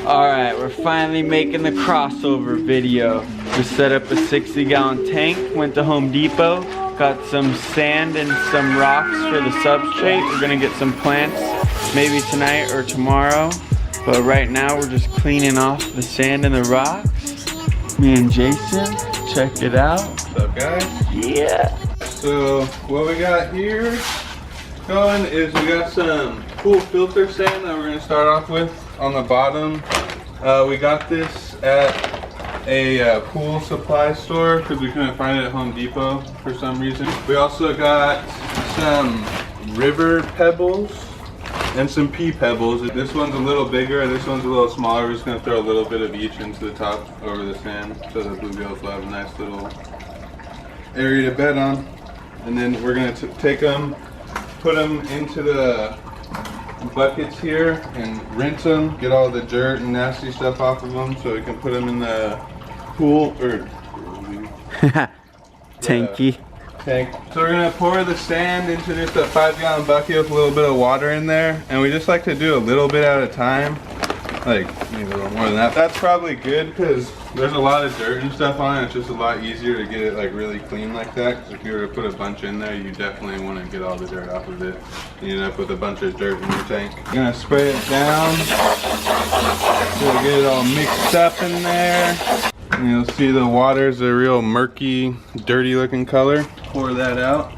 Alright, we're finally making the crossover video. We set up a 60-gallon tank, went to Home Depot, got some sand and some rocks for the substrate. We're gonna get some plants maybe tonight or tomorrow. But right now we're just cleaning off the sand and the rocks. Me and Jason, check it out. What's up, guys? Yeah. So what we got here going is we got some cool filter sand that we're gonna start off with on the bottom. We got this at a pool supply store because we couldn't find it at Home Depot for some reason. We also got some river pebbles and some pea pebbles. This one's a little bigger and this one's a little smaller. We're just gonna throw a little bit of each into the top over the sand so the bluegills will have a nice little area to bed on. And then we're gonna take them, put them into the buckets here and rinse them, get all the dirt and nasty stuff off of them so we can put them in the pool or tanky tank. So we're gonna pour the sand into just a 5-gallon bucket with a little bit of water in there, and we just like to do a little bit at a time, like maybe a little more than that. That's probably good because there's a lot of dirt and stuff on it. It's just a lot easier to get it like really clean like that, because if you were to put a bunch in there, you definitely want to get all the dirt off of it. You end up with a bunch of dirt in your tank. You're gonna spray it down so get it all mixed up in there. And you'll see the water's a real murky, dirty looking color. Pour that out.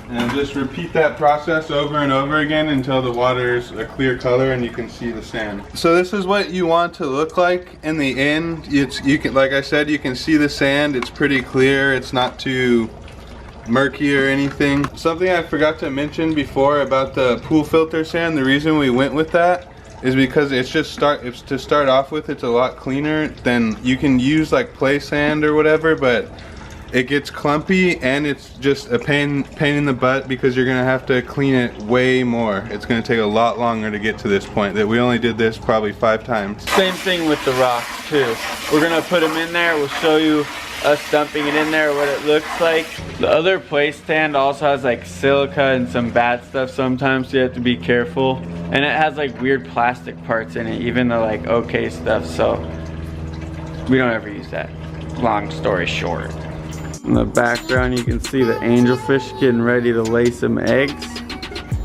And just repeat that process over and over again until the water's a clear color and you can see the sand. So this is what you want to look like in the end. You can, like I said, you can see the sand. It's pretty clear. It's not too murky or anything. Something I forgot to mention before about the pool filter sand, the reason we went with that is because it's just to start off with, it's a lot cleaner than you can use like play sand or whatever, but it gets clumpy and it's just a pain in the butt because you're gonna have to clean it way more. It's gonna take a lot longer to get to this point. That we only did this probably 5 times. Same thing with the rocks too. We're gonna put them in there. We'll show you us dumping it in there, what it looks like. The other place stand also has like silica and some bad stuff sometimes, so you have to be careful. And it has like weird plastic parts in it, even the like okay stuff, so we don't ever use that. Long story short. In the background you can see the angelfish getting ready to lay some eggs,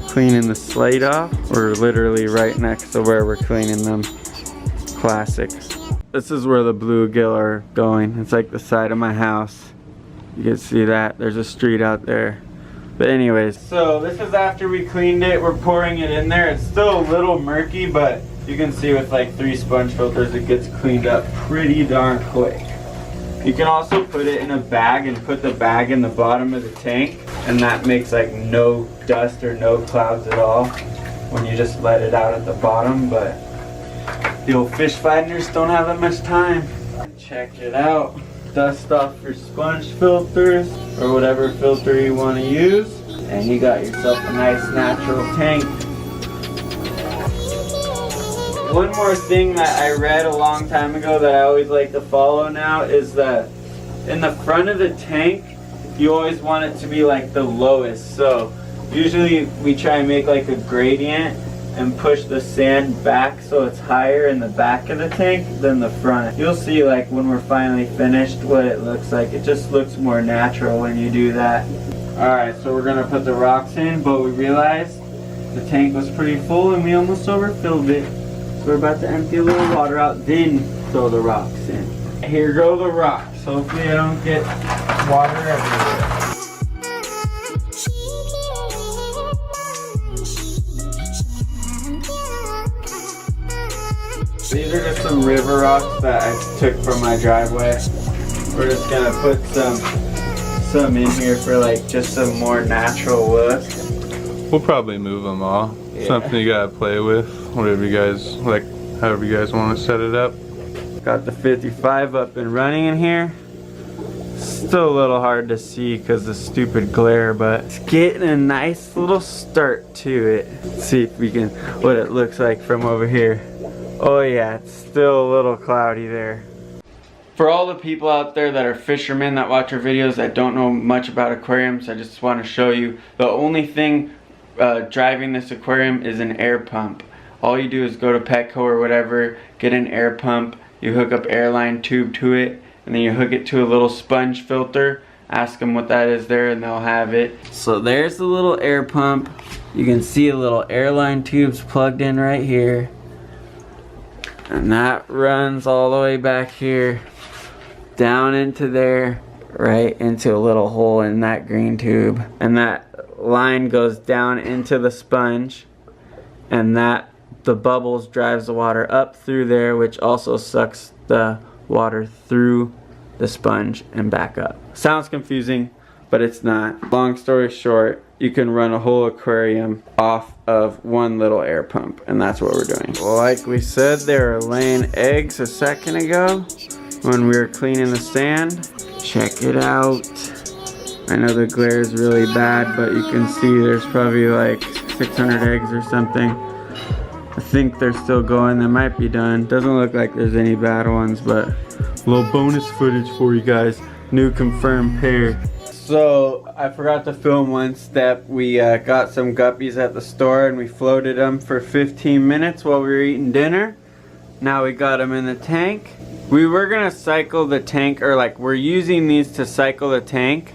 cleaning the slate off. We're literally right next to where we're cleaning them. Classic. This is where the bluegill are going. It's like the side of my house. You can see that. There's a street out there. But anyways, so this is after we cleaned it. We're pouring it in there. It's still a little murky, but you can see with like 3 sponge filters it gets cleaned up pretty darn quick. You can also put it in a bag and put the bag in the bottom of the tank, and that makes like no dust or no clouds at all when you just let it out at the bottom. But the old fish finders don't have that much time. Check it out. Dust off your sponge filters or whatever filter you want to use, and you got yourself a nice natural tank. One more thing that I read a long time ago that I always like to follow now is that in the front of the tank, you always want it to be like the lowest. So usually we try and make like a gradient and push the sand back so it's higher in the back of the tank than the front. You'll see like when we're finally finished what it looks like. It just looks more natural when you do that. Alright, so we're gonna put the rocks in, but we realized the tank was pretty full and we almost overfilled it. So we're about to empty a little water out, then throw the rocks in. Here go the rocks. Hopefully I don't get water everywhere. These are just some river rocks that I took from my driveway. We're just gonna put some in here for like just a more natural look. We'll probably move them all. Yeah. Something you gotta play with, whatever you guys like, however you guys want to set it up. Got the 55 up and running in here. Still a little hard to see because the stupid glare, but it's getting a nice little start to it. Let's see if we can, what it looks like from over here. Oh yeah, it's still a little cloudy there. For all the people out there that are fishermen that watch our videos that don't know much about aquariums, I just want to show you the only thing driving this aquarium is an air pump. all you do is go to Petco or whatever, get an air pump, you hook up airline tube to it, and then you hook it to a little sponge filter. Ask them what that is there and they'll have it. So there's the little air pump. You can see a little airline tubes plugged in right here. And that runs all the way back here, down into there, right into a little hole in that green tube. And that line goes down into the sponge, and the bubbles drives the water up through there, which also sucks the water through the sponge and back up. Sounds confusing, but it's not. Long story short, you can run a whole aquarium off of one little air pump, and that's what we're doing. Like we said, they were laying eggs a second ago when we were cleaning the sand. Check it out. I know the glare is really bad, but you can see there's probably like 600 eggs or something. I think they're still going. They might be done. Doesn't look like there's any bad ones, but a little bonus footage for you guys. New confirmed pair. So I forgot to film one step. We got some guppies at the store and we floated them for 15 minutes while we were eating dinner. Now we got them in the tank. We were gonna cycle the tank, or like we're using these to cycle the tank.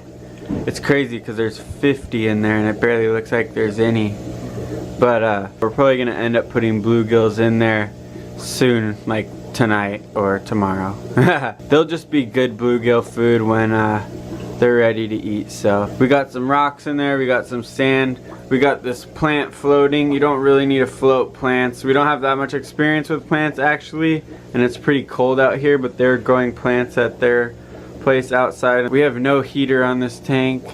It's crazy because there's 50 in there and it barely looks like there's any. But we're probably gonna end up putting bluegills in there soon, like tonight or tomorrow. They'll just be good bluegill food when they're ready to eat. So we got some rocks in there, we got some sand, we got this plant floating. You don't really need to float plants. We don't have that much experience with plants actually, and it's pretty cold out here, but they're growing plants at their place outside. We have no heater on this tank,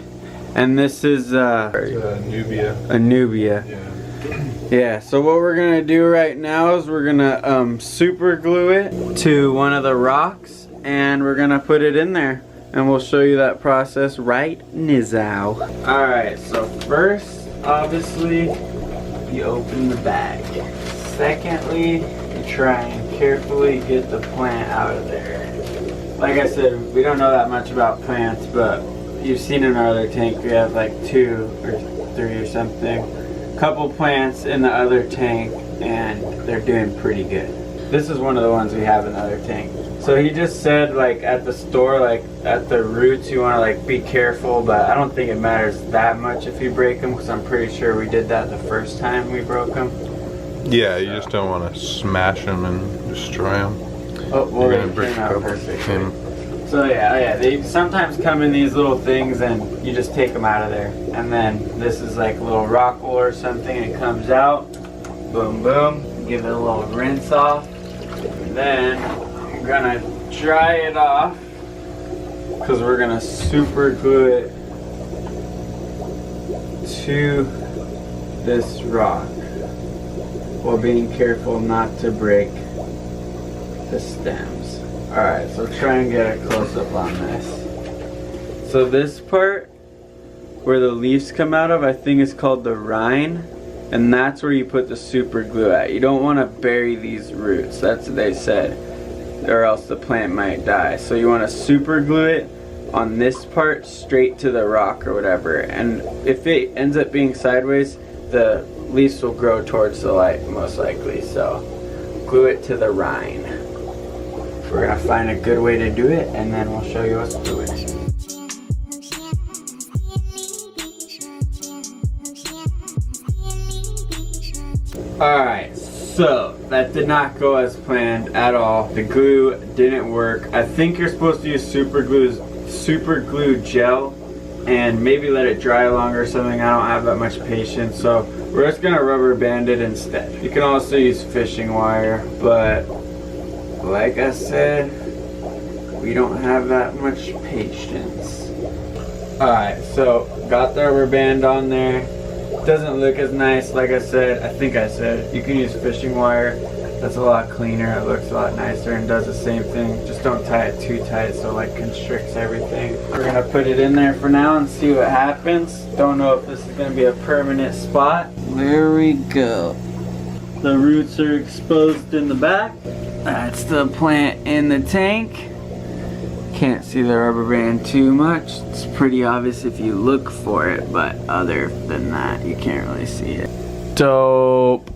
and this is a nubia. Yeah, so what we're gonna do right now is we're gonna super glue it to one of the rocks, and we're gonna put it in there, and we'll show you that process right now. Alright, so first, obviously, you open the bag. Secondly, you try and carefully get the plant out of there. Like I said, we don't know that much about plants, but you've seen in our other tank, we have like 2 or 3 or something. Couple plants in the other tank, and they're doing pretty good. This is one of the ones we have in the other tank. So he just said, like at the store, like at the roots, you want to like be careful, but I don't think it matters that much if you break them, because I'm pretty sure we did that the first time we broke them. Yeah, you just don't want to smash them and destroy them. Oh, well, you're gonna break a couple. perfect. So yeah, they sometimes come in these little things and you just take them out of there. And then this is like a little rock wool or something, and it comes out, boom, boom, give it a little rinse off. And then you're gonna dry it off, because we're gonna super glue it to this rock, while being careful not to break the stems. Alright, so try and get a close up on this. So this part where the leaves come out of, I think is called the rind, and that's where you put the super glue at. You don't want to bury these roots, that's what they said, or else the plant might die. So you want to super glue it on this part straight to the rock or whatever, and if it ends up being sideways, the leaves will grow towards the light most likely. So glue it to the rind. We're gonna find a good way to do it, and then we'll show you us do it. Alright, so that did not go as planned at all. The glue didn't work. I think you're supposed to use super glue gel and maybe let it dry longer or something. I don't have that much patience, so we're just gonna rubber band it instead. You can also use fishing wire, but like I said, we don't have that much patience. Alright, so got the rubber band on there. Doesn't look as nice, like I said. You can use fishing wire. That's a lot cleaner. It looks a lot nicer and does the same thing. Just don't tie it too tight so it like constricts everything. We're gonna put it in there for now and see what happens. Don't know if this is gonna be a permanent spot. There we go. The roots are exposed in the back. That's the plant in the tank. Can't see the rubber band too much. It's pretty obvious if you look for it, but other than that, you can't really see it. Dope.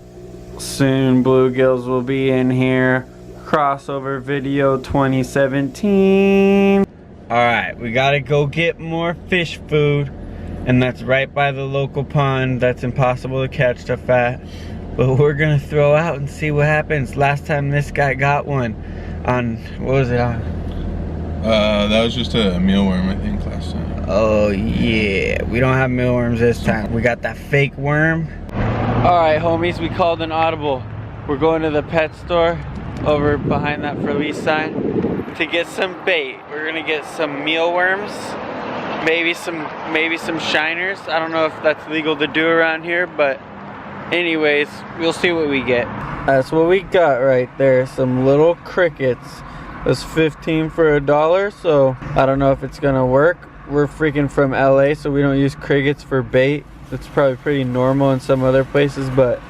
Soon bluegills will be in here. Crossover video 2017. Alright, we gotta go get more fish food. And that's right by the local pond that's impossible to catch stuff at. But we're gonna throw out and see what happens. Last time this guy got one on, what was it on? That was just a mealworm, I think, last time. Oh yeah, we don't have mealworms this time. We got that fake worm. Alright homies, we called an audible. We're going to the pet store over behind that for lease sign to get some bait. We're gonna get some mealworms, maybe some shiners. I don't know if that's legal to do around here, but anyways, we'll see what we get. That's what we got right there, some little crickets. It's 15 for $1, so I don't know if it's gonna work. We're freaking from LA, so we don't use crickets for bait. It's probably pretty normal in some other places, but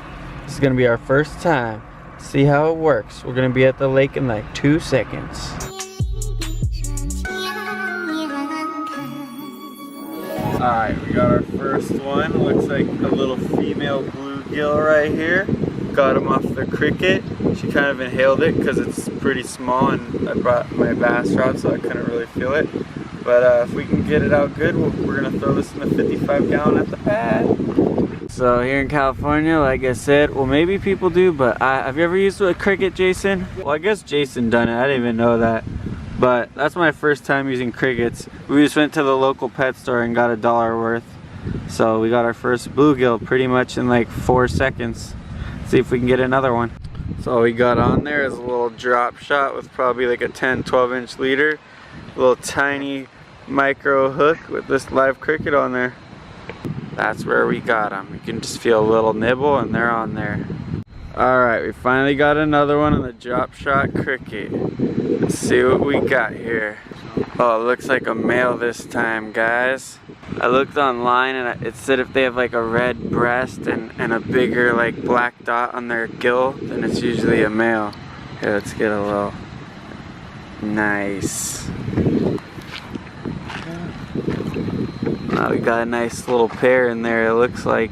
this is gonna be our first time. See how it works. We're gonna be at the lake in like 2 seconds. Alright, we got our first one. Looks like a little female bluegill right here. Got him off the cricket. She kind of inhaled it because it's pretty small, and I brought my bass rod so I couldn't really feel it. But if we can get it out good, we're gonna throw this in the 55 gallon at the pad. So here in California, like I said, well maybe people do, but have you ever used a cricket, Jason? Well, I guess Jason done it, I didn't even know that. But that's my first time using crickets. We just went to the local pet store and got $1 worth. So we got our first bluegill pretty much in like 4 seconds. See if we can get another one. So all we got on there is a little drop shot with probably like a 10-12 inch leader. A little tiny micro hook with this live cricket on there. That's where we got them. You can just feel a little nibble and they're on there. Alright, we finally got another one on the drop shot cricket. Let's see what we got here. Oh, it looks like a male this time, guys. I looked online and it said if they have like a red breast and a bigger like black dot on their gill, then it's usually a male. Here, let's get a little. Nice. Now we got a nice little pair in there, it looks like.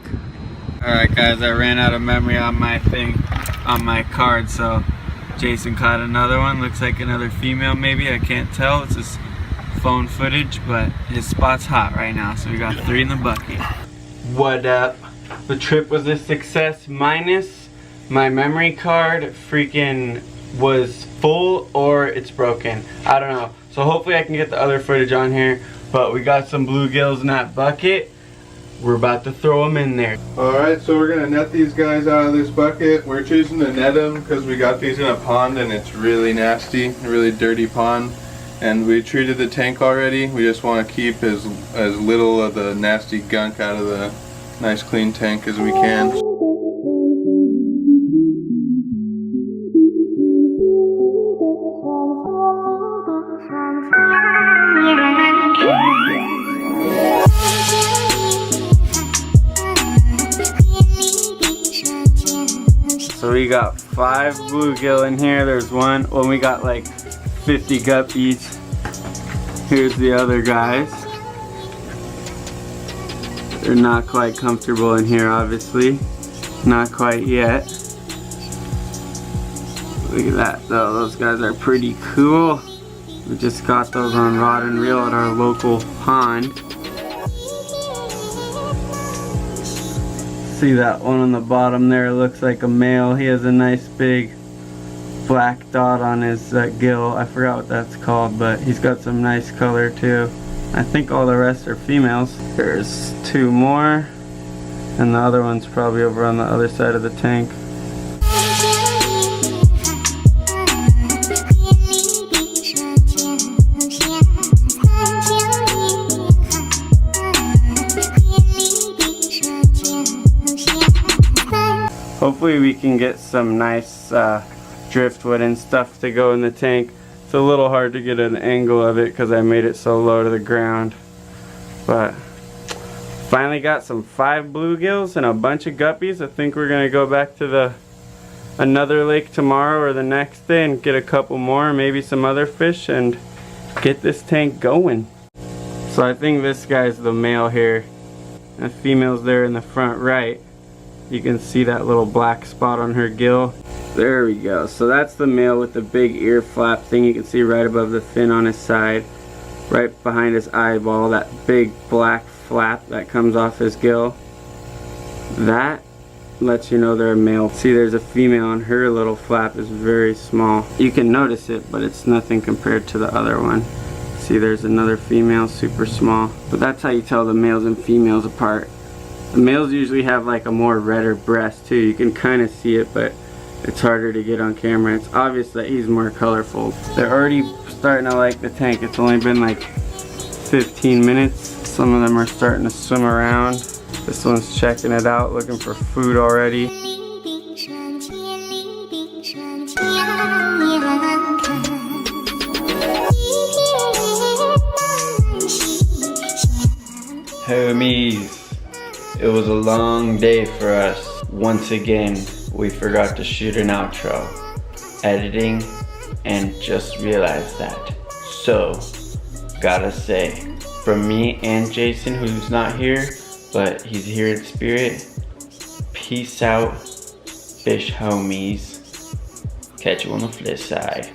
Alright guys, I ran out of memory on my thing, on my card, so Jason caught another one. Looks like another female maybe, I can't tell. It's just phone footage, but his spot's hot right now, so we got 3 in the bucket. What up? The trip was a success minus my memory card freaking was full or it's broken. I don't know. So hopefully I can get the other footage on here, but we got some bluegills in that bucket. We're about to throw them in there. Alright, so we're gonna net these guys out of this bucket. We're choosing to net them because we got these in a pond and it's really nasty, a really dirty pond. And we treated the tank already. We just want to keep as little of the nasty gunk out of the nice clean tank as we can. So we got 5 bluegill in here. There's one. Well, we got like 50 guppies. Here's the other guys. They're not quite comfortable in here, obviously. Not quite yet. Look at that though, those guys are pretty cool. We just got those on rod and reel at our local pond. See that one on the bottom there, looks like a male. He has a nice big black dot on his gill. I forgot what that's called, but he's got some nice color too. I think all the rest are females. There's 2 more, and the other one's probably over on the other side of the tank. Hopefully we can get some nice driftwood and stuff to go in the tank. It's a little hard to get an angle of it because I made it so low to the ground. But finally got some 5 bluegills and a bunch of guppies. I think we're gonna go back to another lake tomorrow or the next day and get a couple more, maybe some other fish, and get this tank going. So I think this guy's the male here. The female's there in the front right. You can see that little black spot on her gill. There we go. So that's the male with the big ear flap thing. You can see right above the fin on his side, right behind his eyeball, that big black flap that comes off his gill. That lets you know they're a male. See, there's a female and her little flap is very small. You can notice it, but it's nothing compared to the other one. See, there's another female, super small. But that's how you tell the males and females apart. The males usually have like a more redder breast too. You can kind of see it, but it's harder to get on camera. It's obvious that he's more colorful. They're already starting to like the tank. It's only been like 15 minutes. Some of them are starting to swim around. This one's checking it out, looking for food already. Homies, it was a long day for us. Once again, we forgot to shoot an outro. Editing, and just realized that. So, gotta say, from me and Jason, who's not here, but he's here in spirit, peace out, fish homies. Catch you on the flip side.